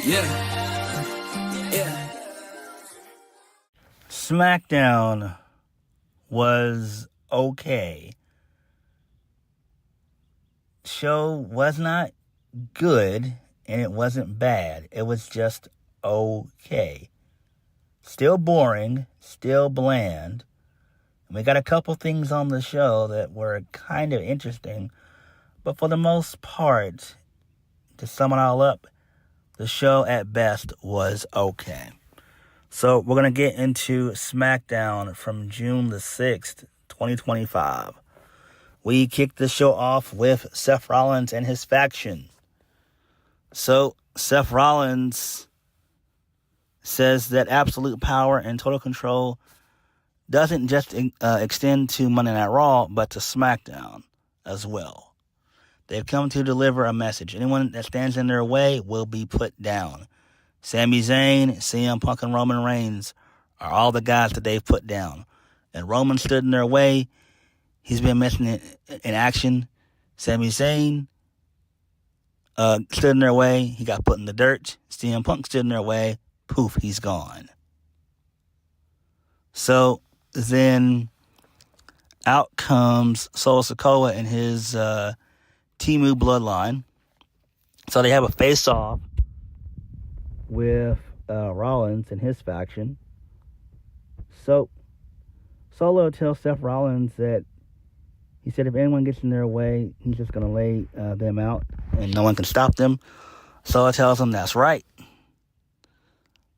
Yeah. Smackdown was okay. Show was not good, and it wasn't bad. It was just okay. Still boring, still bland. And we got a couple things on the show that were kind of interesting, but for the most part, to sum it all up, the show at best was okay. So we're going to get into Smackdown from June the 6th, 2025. We kicked the show off with Seth Rollins and his faction. So Seth Rollins says that absolute power and total control doesn't just extend to Monday Night Raw, but to SmackDown as well. They've come to deliver a message. Anyone that stands in their way will be put down. Sami Zayn, CM Punk, and Roman Reigns are all the guys that they've put down. And Roman stood in their way. He's been missing in action. Sami Zayn stood in their way. He got put in the dirt. CM Punk stood in their way. Poof, he's gone. So then out comes Solo Sikoa and his Timu bloodline. So they have a face-off with Rollins and his faction. So Solo tells Seth Rollins that he said if anyone gets in their way, he's just going to lay them out and no one can stop them. Solo tells him that's right.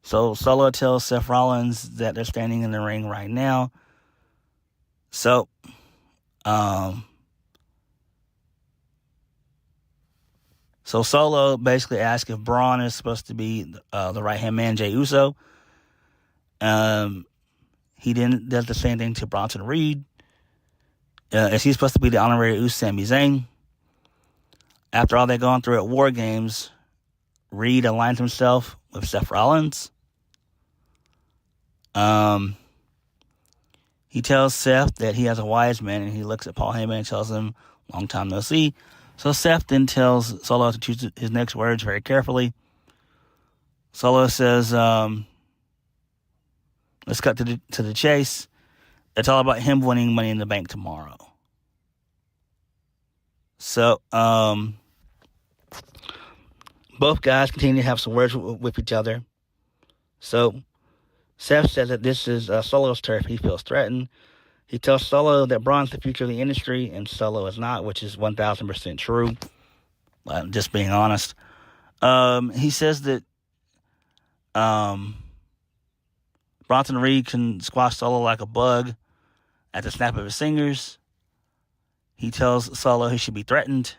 So Solo tells Seth Rollins that they're standing in the ring right now. So, Solo basically asks if Braun is supposed to be the right-hand man, Jey Uso. He does the same thing to Bronson Reed. Is he supposed to be the honorary Uso, Sami Zayn? After all they've gone through at War Games, Reed aligns himself with Seth Rollins. He tells Seth that he has a wise man, and he looks at Paul Heyman and tells him, long time no see. So Seth then tells Solo to choose his next words very carefully. Solo says, let's cut to the chase. It's all about him winning Money in the Bank tomorrow. So, both guys continue to have some words with each other. So, Seth says that this is Solo's turf. He feels threatened. He tells Solo that Braun's the future of the industry, and Solo is not, which is 1,000% true. Just being honest. He says that Bronson Reed can squash Solo like a bug at the snap of his fingers. He tells Solo he should be threatened.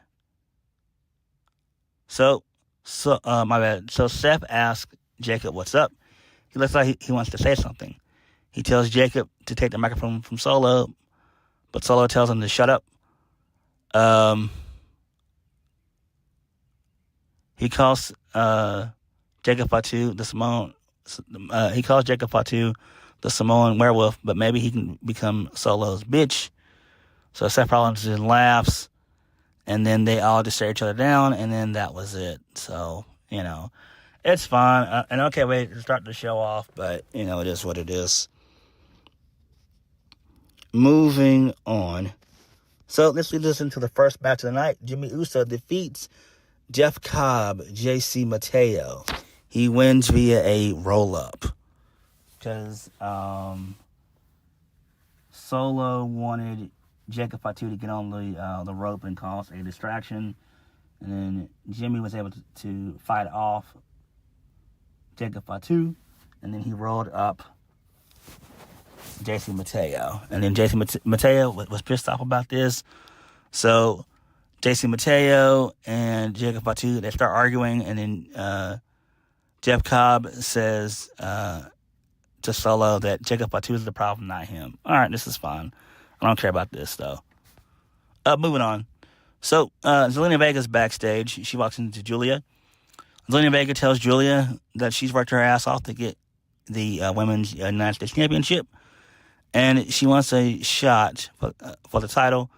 So Seth asks Jacob what's up. He looks like he wants to say something. He tells Jacob to take the microphone from Solo, but Solo tells him to shut up. He calls Jacob Fatu the Samoan. He calls Jacob Fatu the Samoan werewolf, but maybe he can become Solo's bitch. So Seth Rollins just laughs, and then they all just stare each other down, and then that was it. So, it's fine. An okay way to start the show off, but, it is what it is. Moving on. So, let's listen to the first match of the night. Jimmy Uso defeats Jeff Cobb, JC Mateo. He wins via a roll-up. Because Solo wanted Jacob Fatu to get on the rope and cause a distraction. And then Jimmy was able to fight off Jacob Fatu. And then he rolled up JC Mateo. And then JC Mateo was pissed off about this. So JC Mateo and Jacob Fatu, they start arguing. And then Jeff Cobb says to Solo that Jacob Fatu is the problem, not him. All right, this is fine. I don't care about this, though. Moving on. So, Zelina Vega's backstage. She walks into Julia. Zelina Vega tells Julia that she's worked her ass off to get the Women's United States Championship. And she wants a shot for the title.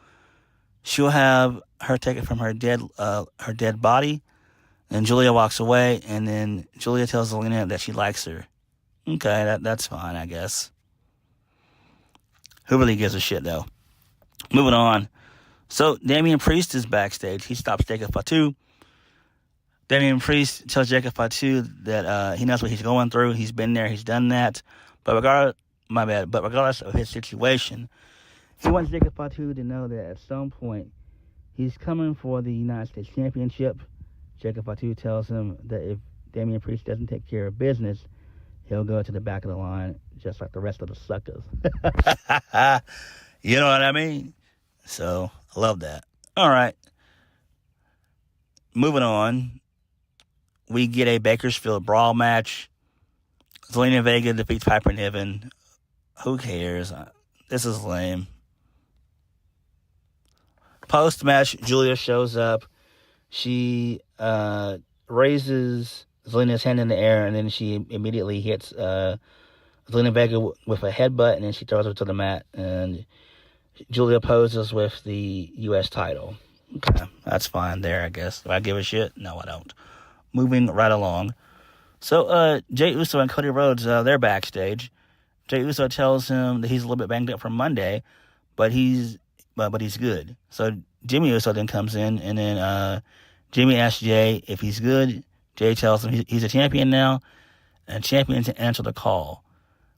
She'll have her take it from her dead body. And Julia walks away, and then Julia tells Zelina that she likes her. Okay, that's fine, I guess. Who really gives a shit, though? Moving on. So, Damian Priest is backstage. He stops Jacob Fatu. Damian Priest tells Jacob Fatu that he knows what he's going through. He's been there. He's done that. But regardless of his situation, he wants Jacob Fatu to know that at some point, he's coming for the United States Championship. Jacob Fatu tells him that if Damian Priest doesn't take care of business, he'll go to the back of the line just like the rest of the suckers. You know what I mean? So, I love that. All right. Moving on. We get a Bakersfield Brawl match. Zelina Vega defeats Piper Niven. Who cares? This is lame. Post-match, Julia shows up. She raises Zelina's hand in the air, and then she immediately hits Zelina Vega with a headbutt, and then she throws her to the mat, and Julia poses with the U.S. title. Okay, that's fine there, I guess. Do I give a shit? No, I don't. Moving right along. So, Jey Uso and Cody Rhodes, they're backstage. Jey Uso tells him that he's a little bit banged up from Monday, but he's good. So, Jimmy Uso then comes in, and then Jimmy asks Jey if he's good. Jey tells him he's a champion now, and champions answer the call.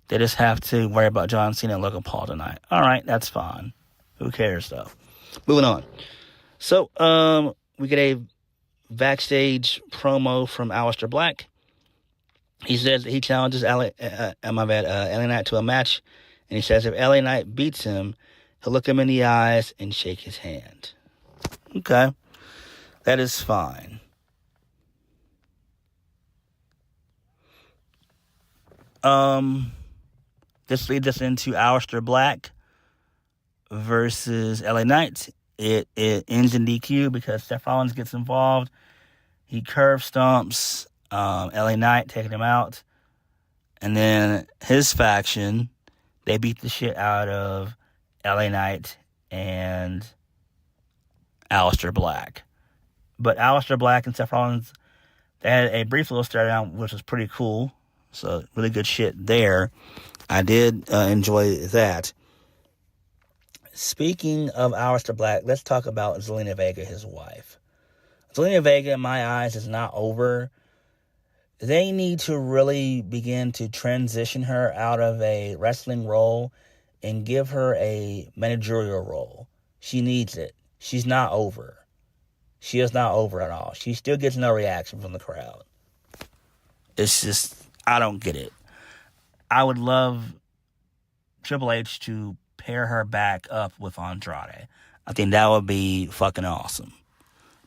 They just have to worry about John Cena and Logan Paul tonight. All right, that's fine. Who cares, though? Moving on. So, we get a backstage promo from Aleister Black. He says that he challenges LA Knight to a match, and he says if LA Knight beats him, he'll look him in the eyes and shake his hand. Okay. That is fine. This leads us into Aleister Black versus LA Knight. It ends in DQ because Seth Rollins gets involved. He curve stomps LA Knight, taking him out. And then his faction, they beat the shit out of LA Knight and Aleister Black. But Aleister Black and Seth Rollins, they had a brief little stare down, which was pretty cool. So, really good shit there. I did enjoy that. Speaking of Aleister Black, let's talk about Zelina Vega, his wife. Zelina Vega, in my eyes, is not over. They need to really begin to transition her out of a wrestling role and give her a managerial role. She needs it. She's not over. She is not over at all. She still gets no reaction from the crowd. It's just, I don't get it. I would love Triple H to pair her back up with Andrade. I think that would be fucking awesome.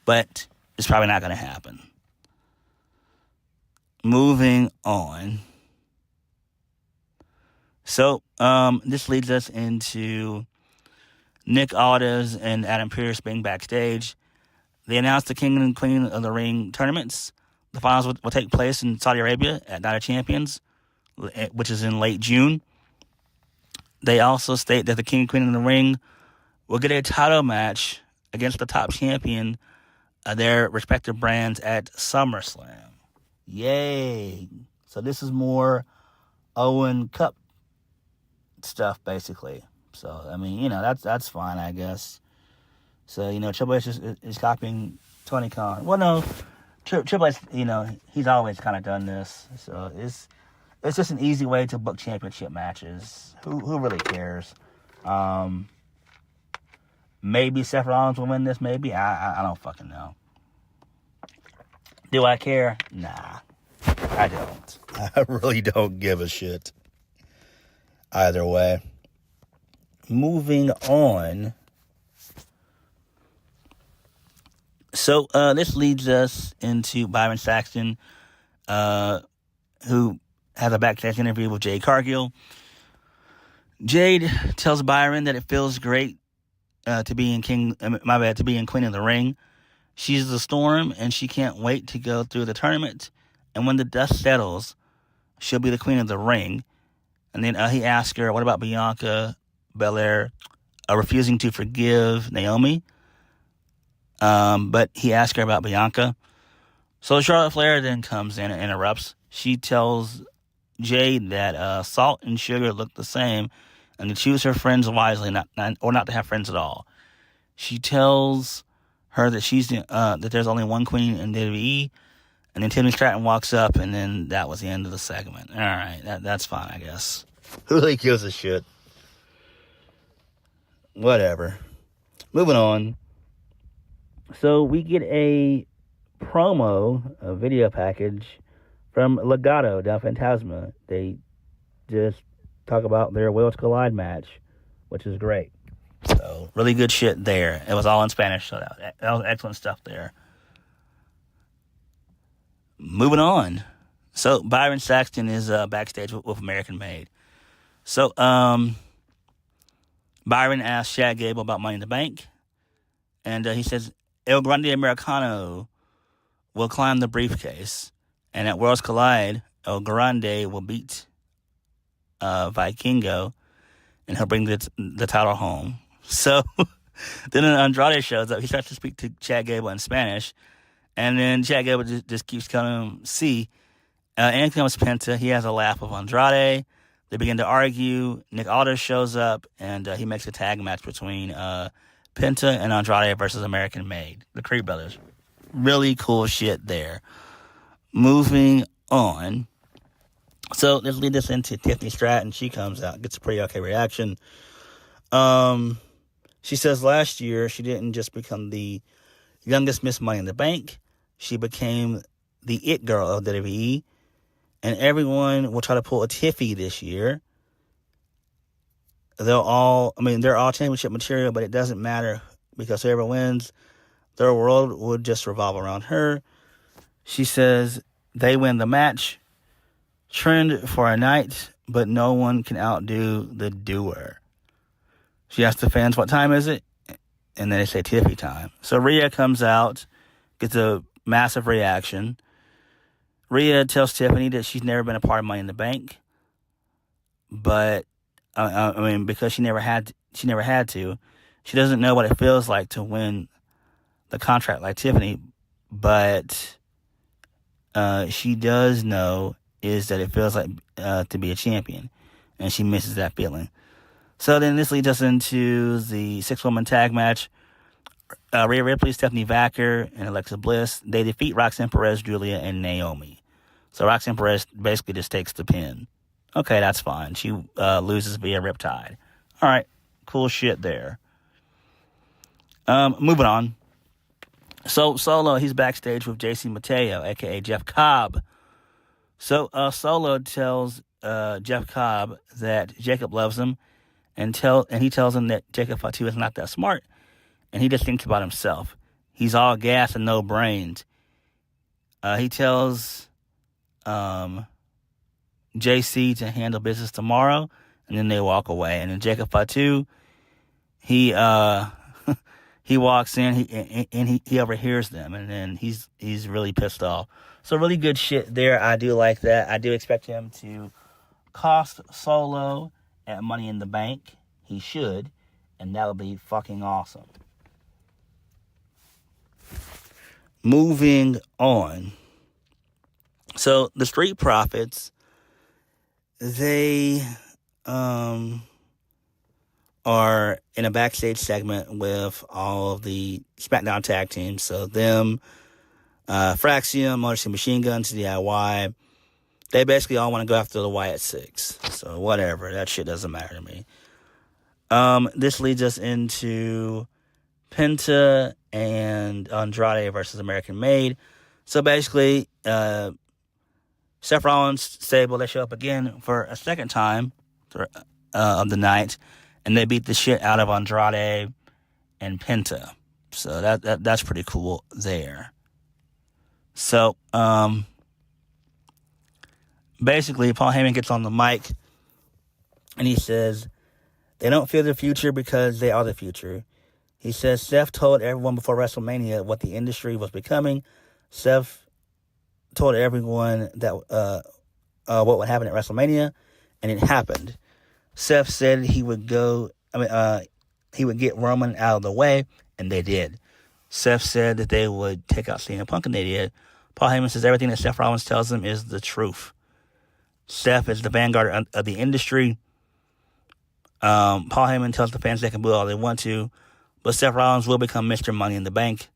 But it's probably not going to happen. Moving on. So, this leads us into Nick Aldis and Adam Pearce being backstage. They announced the King and Queen of the Ring tournaments. The finals will take place in Saudi Arabia at Night of Champions, which is in late June. They also state that the King and Queen of the Ring will get a title match against the top champion of their respective brands at SummerSlam. Yay. So this is more Owen Cup stuff, basically. So, I mean, that's fine, I guess. So, Triple H is copying Tony Khan. Well, no, Triple H, he's always kind of done this. So, it's just an easy way to book championship matches. Who really cares? Maybe Seth Rollins will win this, maybe. I don't fucking know. Do I care? Nah, I don't. I really don't give a shit. Either way. Moving on. So, this leads us into Byron Saxton, who has a backstage interview with Jade Cargill. Jade tells Byron that it feels great to be in Queen of the Ring. She's the Storm, and she can't wait to go through the tournament. And when the dust settles, she'll be the Queen of the Ring. And then he asks her, what about Bianca Belair refusing to forgive Naomi? But he asked her about Bianca. So Charlotte Flair then comes in and interrupts. She tells Jade that salt and sugar look the same, and to choose her friends wisely, or not to have friends at all. She tells her that that there's only one queen in WWE, and then Timmy Stratton walks up, and then that was the end of the segment. All right, that's fine, I guess. Who really gives a shit? Whatever. Moving on. So we get a video package from Legado del Fantasma. They just talk about their Worlds Collide match, which is great. So, really good shit there. It was all in Spanish, so that was excellent stuff there. Moving on. So, Byron Saxton is backstage with American Made. So, Byron asked Chad Gable about Money in the Bank, and he says, El Grande Americano will climb the briefcase, and at Worlds Collide, El Grande will beat Vikingo, and he'll bring the title home. So then Andrade shows up. He starts to speak to Chad Gable in Spanish, and then Chad Gable just keeps calling him C. In comes Penta. He has a laugh with Andrade. They begin to argue. Nick Aldis shows up, and he makes a tag match between Penta and Andrade versus American Made, the Creed brothers. Really cool shit there. Moving on. So let's lead us into Tiffany Stratton. She comes out, gets a pretty okay reaction. She says last year she didn't just become the youngest Miss Money in the Bank. She became the it girl of WWE. And everyone will try to pull a Tiffy this year. They're all championship material, but it doesn't matter because whoever wins, their world would just revolve around her. She says they win the match. Trend for a night, but no one can outdo the doer. She asks the fans, what time is it? And then they say Tiffy time. So Rhea comes out, gets a massive reaction. Rhea tells Tiffany that she's never been a part of Money in the Bank, but because she never had to. She doesn't know what it feels like to win the contract like Tiffany, but she does know is that it feels like to be a champion, and she misses that feeling. So then this leads us into the 6-woman tag match. Rhea Ripley, Stephanie Vacker, and Alexa Bliss. They defeat Roxanne Perez, Julia, and Naomi. So Roxanne Perez basically just takes the pin. Okay, that's fine. She loses via Riptide. All right, cool shit there. Moving on. So Solo, he's backstage with JC Mateo, a.k.a. Jeff Cobb. So Solo tells Jeff Cobb that Jacob loves him, and he tells him that Jacob Fatu is not that smart, and he just thinks about himself. He's all gas and no brains. He tells JC to handle business tomorrow, and then they walk away. And then Jacob Fatu, he walks in, he overhears them, and then he's really pissed off. So really good shit there. I do like that. I do expect him to cost Solo at Money in the Bank. He should, and that would be fucking awesome. Moving on. So the Street Profits, they are in a backstage segment with all of the SmackDown tag teams. So them, Fraxium, Motor City Machine Guns, DIY. They basically all want to go after the Wyatt Six. So whatever, that shit doesn't matter to me. This leads us into Penta and Andrade versus American Made. So basically, Seth Rollins, Stable, they show up again for a second time of the night, and they beat the shit out of Andrade and Penta. So that's pretty cool there. So basically, Paul Heyman gets on the mic, and he says, they don't fear the future because they are the future. He says, Seth told everyone before WrestleMania what the industry was becoming. Seth told everyone that what would happen at WrestleMania, and it happened. Seth said he would get Roman out of the way, and they did. Seth said that they would take out CM Punk, and they did. Paul Heyman says everything that Seth Rollins tells him is the truth. Seth is the vanguard of the industry. Paul Heyman tells the fans they can boo all they want to, but Seth Rollins will become Mr. Money in the Bank.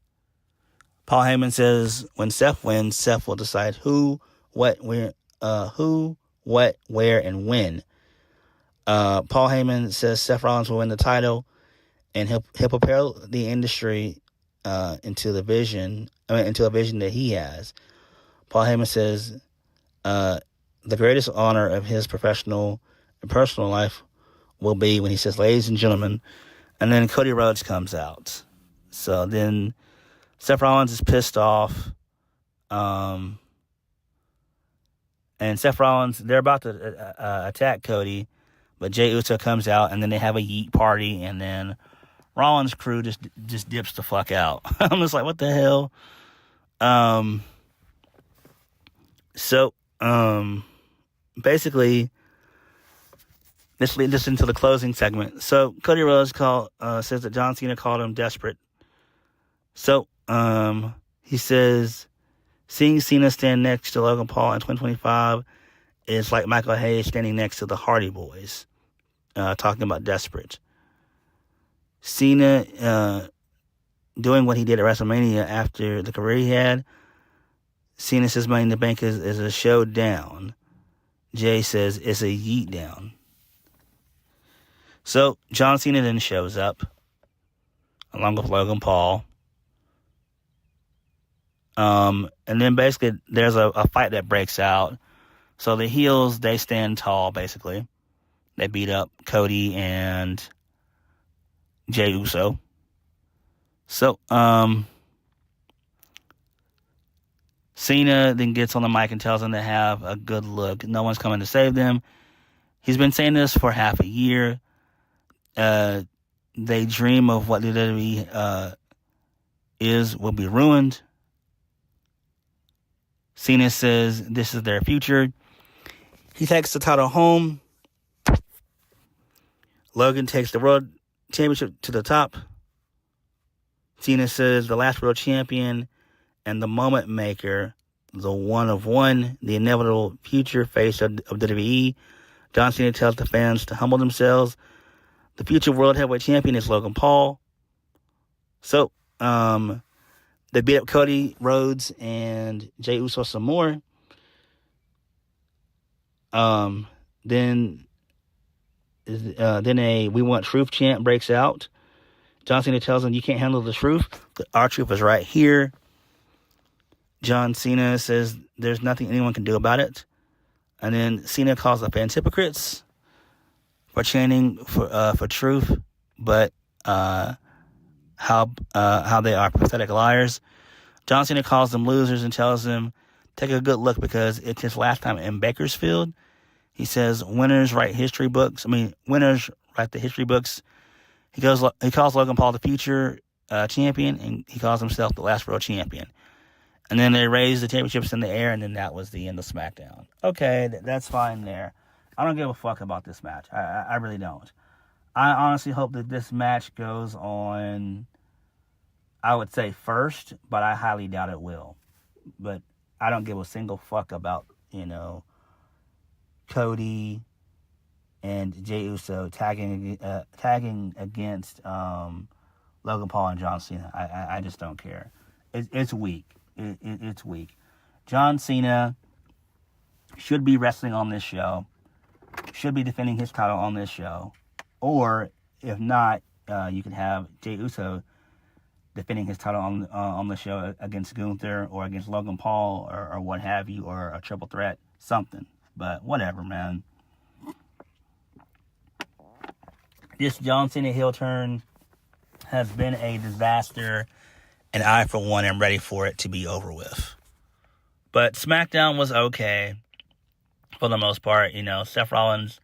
Paul Heyman says when Seth wins, Seth will decide who, what, where, and when. Paul Heyman says Seth Rollins will win the title, and he'll propel the industry into a vision that he has. Paul Heyman says the greatest honor of his professional and personal life will be when he says, "Ladies and gentlemen," and then Cody Rhodes comes out. So then Seth Rollins is pissed off. And Seth Rollins, they're about to attack Cody, but Jey Uso comes out, and then they have a yeet party, and then Rollins' crew just dips the fuck out. I'm just like, what the hell? Basically, this leads us into the closing segment. So Cody Rhodes says that John Cena called him desperate. So he says seeing Cena stand next to Logan Paul in 2025 is like Michael Hayes standing next to the Hardy Boys, talking about desperate. Cena doing what he did at WrestleMania after the career he had. Cena says Money in the Bank is a showdown. Jay says it's a yeet down. So John Cena then shows up along with Logan Paul. And then basically there's a fight that breaks out. So the heels, they stand tall, basically. They beat up Cody and Jey Uso. So, Cena then gets on the mic and tells them to have a good look. No one's coming to save them. He's been saying this for half a year. They dream of what the WWE will be ruined. Cena says this is their future. He takes the title home. Logan takes the World Championship to the top. Cena says the last world champion and the moment maker, the one of one, the inevitable future face of WWE. John Cena tells the fans to humble themselves. The future world heavyweight champion is Logan Paul. So, they beat up Cody Rhodes and Jey Uso some more. Then a "We Want Truth" chant breaks out. John Cena tells them, "You can't handle the truth. Our truth is right here." John Cena says there's nothing anyone can do about it. And then Cena calls the fans hypocrites for chanting for truth, but how they are pathetic liars. John Cena calls them losers and tells them, take a good look because it's his last time in Bakersfield. He says winners write the history books. He calls Logan Paul the future champion, and he calls himself the last world champion. And then they raise the championships in the air, and then that was the end of Smackdown. Okay, that's fine there. I don't give a fuck about this match. I really don't. I honestly hope that this match goes on, I would say first, but I highly doubt it will. But I don't give a single fuck about, Cody and Jey Uso tagging against Logan Paul and John Cena. I just don't care. It's weak. It's weak. John Cena should be wrestling on this show. Should be defending his title on this show. Or, if not, you could have Jey Uso defending his title on the show against Gunther or against Logan Paul or what have you, or a triple threat, something. But whatever, man. This John Cena heel turn has been a disaster, and I, for one, am ready for it to be over with. But SmackDown was okay for the most part. Seth Rollins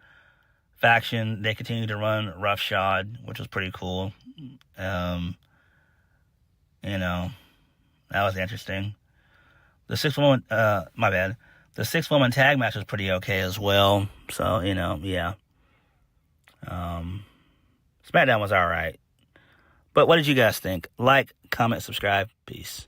faction, they continued to run roughshod, which was pretty cool. That was interesting. The six-woman tag match was pretty okay as well. So, yeah. SmackDown was alright. But what did you guys think? Like, comment, subscribe. Peace.